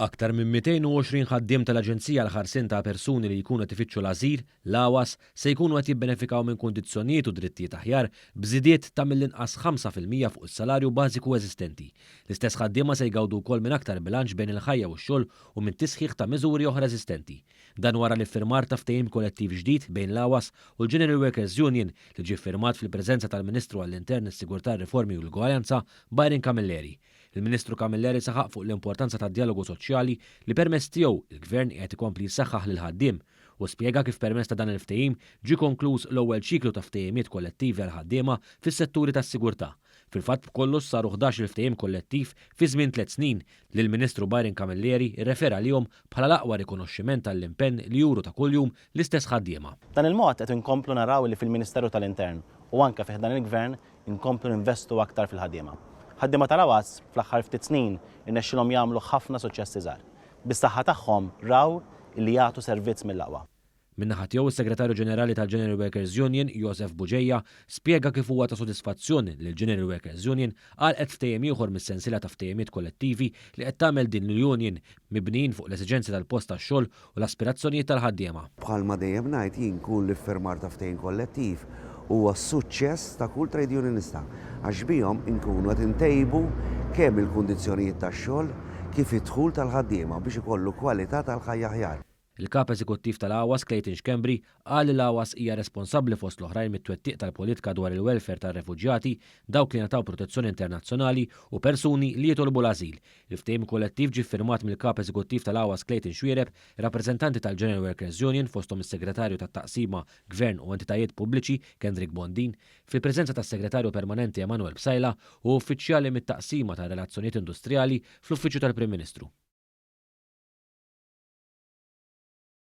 Aktar minn 220 ħaddiem tal-Aġenzija l-ħarsien ta' persuni li jkunu qed ifittxu l-ażil, l-AWAS, se jkunu qed jibbenefikaw minn kundizzjonijiet u drittijiet aħjar b'żidiet ta' mill-inqas 5% fuq is-salarju bażiku eżistenti. L-istess ħaddiema se jgawdu wkoll minn aktar bilanċ bejn il-ħajja u x-xogħol u minn tisħiħ ta' miżuri oħra eżistenti. Dan wara li ffirmar ta' ftehim kollettiv ġdid bejn l-AWAS u l-General Workers Union li ġie ffirmat fil-preżenza tal-Ministru għall-Intern, is-Sigurtà, Riformi u l-Gwaljanza Byron Camilleri. Il-Ministru Camilleri saħaq fuq l-importanza tad-dialogu soċjali li permezz tiegħu il-Gvern qiegħed ikompli jsaħħaħ lil ħaddiem u spjega kif permezz ta' dan il-ftehim ġie konkluż l-ewwel ċiklu ta' ftehimiet kollettivi għal ħaddiema fis-setturi tas-sigurtà. Fil-fatt b'kollox saru 11 il-ftehim kollettiv fi żmien 3 snin li l-Ministru Byron Camilleri rrefera lihom bħala l-aqwa rikonoxximent tal-impenn li juru ta' kuljum l-istess ħaddiema. Dan il-mod qed inkomplu naraw li fil-Ministeru tal-Intern u anke fih dan il-Gvern inkomplu investu aktar fil-ħaddiema. Ħaddiema tal-AWAS fl-aħħar ftit snin irnexxilhom jagħmlu ħafna suċċessi żgħar. Bis-saħħa tagħhom raw li jagħtu servizz mill-aqwa. Min-naħa tiegħu is-Segretarju Ġenerali tal-General Workers Union, Joseph Buġejja, spjega kif huwa ta' sodisfazzjon li l-General Workers Union qal qed ftehim ieħor mis-sensiela ta' ftehimiet kollettivi li qed tagħmel din l-Union mibnijin fuq l-esiġenzi tal-post tax-xogħol u l-aspirazzjonijiet tal-ħaddiema. Bħalma dejjem ngħid jien kull li ffirmar ta' ftehim kollettiv huwa suċċess ta' kull trade unionista għax bihom inkunu qed intejbu kemm il-kundizzjonijiet tax-xogħol kif id-dħul tal-ħaddiema biex ikollu kwalità tal-ħajja aħjar. Il-kap eżekuttiv tal-AWAS, Clayton Xkembri, qal li l-AWAS hija responsabbli fost l-oħrajn mit-twettiq tal-politika dwar il-welfare tar-refuġjati, dawk li nataw protezzjoni internazzjonali u persuni li jitolbu l-ażil. Il-ftehim kollettiv ġie ffirmat mill-kap eżekuttiv tal-AWAS Clayton Xwiereb, rappreżentanti tal-General Workers Union fosthom is-Segretarju tat-Taqsima Gvern u Entitajiet Pubbliċi Kendrick Bondin, fil-preżenza tas-Segretarju Permanenti Emanuel Bsajla u uffiċjali mit-Taqsima tar-Relazzjonijiet Industrijali fl-Uffiċċju tal-Prim Ministru.